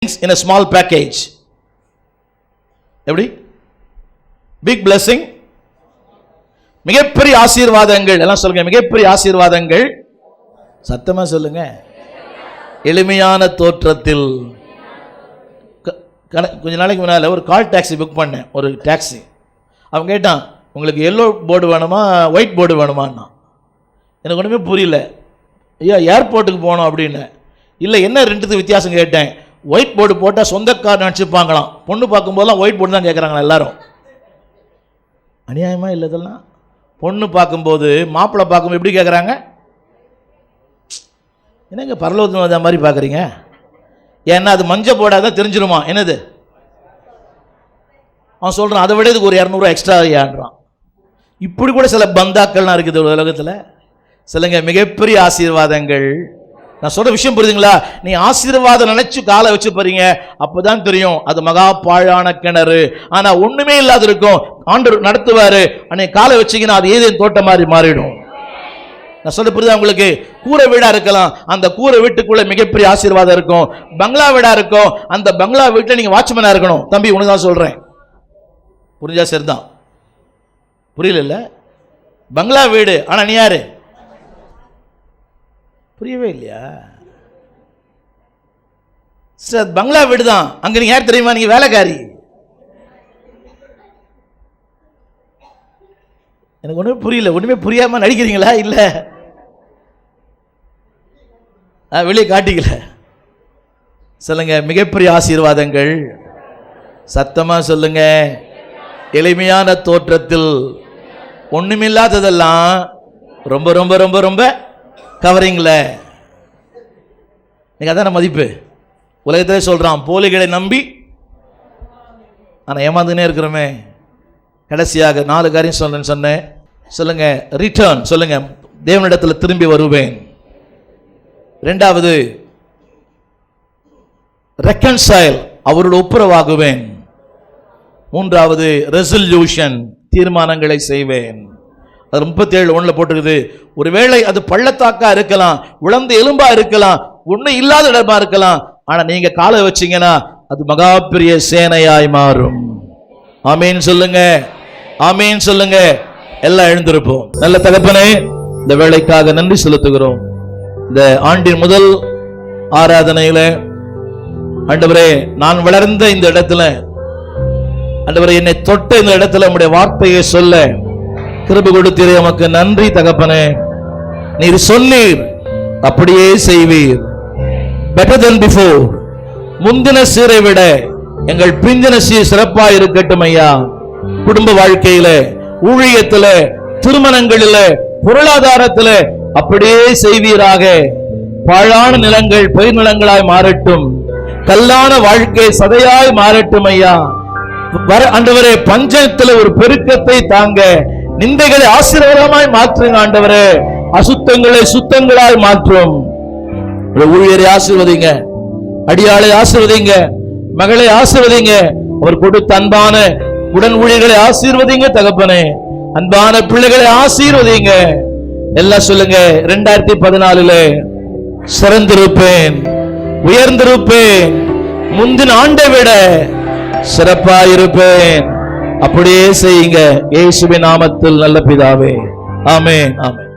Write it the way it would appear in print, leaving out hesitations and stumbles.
in a small package. எப்படி big blessing, மிகப்பெரிய ஆசீர்வாதங்கள். எல்லாம் சொல்லுங்க, மிகப்பெரிய ஆசீர்வாதங்கள். சத்தமா சொல்லுங்க. எளிமையான தோற்றத்தில். கொஞ்ச நாளைக்கு முன்னால் ஒரு கால் டாக்ஸி புக் பண்ணேன். ஒரு டாக்ஸி. அவன் கேட்டான், உங்களுக்கு எல்லோ போர்டு வேணுமா ஒயிட் போர்டு வேணுமான்னா. எனக்கு ஒன்றுமே புரியல. ஐயா ஏர்போர்ட்டுக்கு போனோம் அப்படின்னு. இல்லை, என்ன ரெண்டுத்துக்கு வித்தியாசம் கேட்டேன். ஒயிட் போர்டு போட்டால் சொந்தக்காரன் நினச்சிப்பாங்களாம். பொண்ணு பார்க்கும்போதெல்லாம் ஒயிட் போர்டு தான் கேட்குறாங்களா எல்லாரும். அநியாயமாக இல்லை இதெல்லாம். பொண்ணு பார்க்கும்போது மாப்பிள்ளை பார்க்கும்போது எப்படி கேட்குறாங்க? என்னங்க பரலோகத்தில் வந்த மாதிரி பார்க்குறீங்க? ஏன்னா அது மஞ்சள் போடாதான் தெரிஞ்சிருமா என்னது. அவன் சொல்கிறான், அதை விட இதுக்கு ஒரு 200 எக்ஸ்ட்ரா ஏன்றான். இப்படி கூட சில பந்தாக்கள்லாம் இருக்குது உலகத்தில். சிலங்க மிகப்பெரிய ஆசீர்வாதங்கள். நான் சொல்ற விஷயம் புரியுதுங்களா? நீ ஆசீர்வாதம் நினைச்சு காலை வச்சு போறீங்க, அப்பதான் தெரியும் அது மகா பாழான கிணறு. ஆனா ஒண்ணுமே இல்லாத இருக்கும், ஆண்டவர் நடத்துவாரு. அன்னைக்கு காலை வச்சீங்கன்னா அது ஏதேன் தோட்டம் மாதிரி மாறிடும். நான் சொல்ல புரியுதா உங்களுக்கு? கூரை வீடா இருக்கலாம், அந்த கூரை வீட்டுக்குள்ள மிகப்பெரிய ஆசீர்வாதம் இருக்கும். பங்களா வீடா இருக்கும், அந்த பங்களா வீட்டுல நீங்க வாட்ச்மேனா இருக்கணும். தம்பி உனக்கு தான் சொல்றேன், புரிஞ்சா சரிதான். புரியல? பங்களா வீடு, ஆனா நீ யாரு? புரியவே இல்லையா? சார் பங்களா வீடு தான், அங்க நீங்க யார் தெரியுமா? நீங்க வேலைக்காரி. எனக்கு ஒண்ணுமே புரியல. ஒண்ணுமே புரியாம நடிக்கிறீங்களா? இல்ல வெளியே காட்டிக்கல. சொல்லுங்க, மிகப்பெரிய ஆசீர்வாதங்கள். சத்தமா சொல்லுங்க. எளிமையான தோற்றத்தில் ஒண்ணுமில்லாததெல்லாம் ரொம்ப ரொம்ப ரொம்ப ரொம்ப கவரிங்ல. நீங்க அதான மதிப்பு. உலகத்திலே சொல்றான், போலிகளை நம்பி ஆனா ஏமாந்துனே இருக்கிறோமே. கடைசியாக 4 காரியம் சொன்னேன். சொல்லுங்க, ரிட்டர்ன். சொல்லுங்க, தேவனிடத்தில் திரும்பி வருவேன். 2வது ரெக்கன்சைல், அவரோட ஒப்புரவாகுவேன். 3வது ரெசல்யூஷன், தீர்மானங்களை செய்வேன். அது 37:1 போட்டிருக்குது. ஒருவேளை அது பள்ளத்தாக்கா இருக்கலாம், உழந்து எலும்பா இருக்கலாம், ஒண்ணு இல்லாத இடமா இருக்கலாம். ஆனா நீங்க காலை வச்சீங்கன்னா அது மகா பெரிய சேனையாய் மாறும். ஆமீன் சொல்லுங்க, ஆமீன் சொல்லுங்க. எல்லாம் எழுந்திருப்போம். நல்ல தகப்பனே, இந்த வேளைக்காக நன்றி செலுத்துகிறோம். இந்த ஆண்டின் முதல் ஆராதனையில ஆண்டவரே, நான் வளர்ந்த இந்த இடத்துல ஆண்டவரே, என்னை தொட்ட இந்த இடத்துல உம்முடைய வார்த்தையை சொல்ல கிருபை கொடுத்தீரே, உமக்கு நன்றி தகப்பனே. நீர் சொன்னீர், அப்படியே செய்வீர். பெட்டர் தென் பிஃபோர், முந்தின சீரை விட எங்கள் பிந்தின சீர் சிறப்பாக இருக்கட்டும் ஐயா. குடும்ப வாழ்க்கையில, ஊழியத்துல, திருமணங்களில, பொருளாதாரத்துல அப்படியே செய்வீராக. பாழான நிலங்கள் பயிர் நிலங்களாய் மாறட்டும். கல்லான வாழ்க்கை சதையாய் மாறட்டும் ஐயா. ஆண்டவரே, பஞ்சத்துல ஒரு பெருக்கத்தை தாங்க. நிந்தைகளை ஆசீர்வாதமாய் மாற்றுங்க ஆண்டவரே. அசுத்தங்களை சுத்தங்களாய் மாற்றும். ஊழியரை ஆசீர்வதிங்க, அடியாளை ஆசீர்வதிங்க, மகளை ஆசீர்வதிங்க. அவர் கொடுத்த அன்பான உடன் ஊழியர்களை ஆசீர்வதிங்க தகப்பனே. அன்பான பிள்ளைகளை ஆசீர்வதிங்க. எல்லாம் சொல்லுங்க, 2014 சிறந்திருப்பேன், உயர்ந்திருப்பேன், முந்தின ஆண்டை விட சிறப்பாயிருப்பேன். அப்படியே செய்யுங்க. இயேசுவின் நாமத்தில் நல்ல பிதாவே, ஆமென், ஆமென்.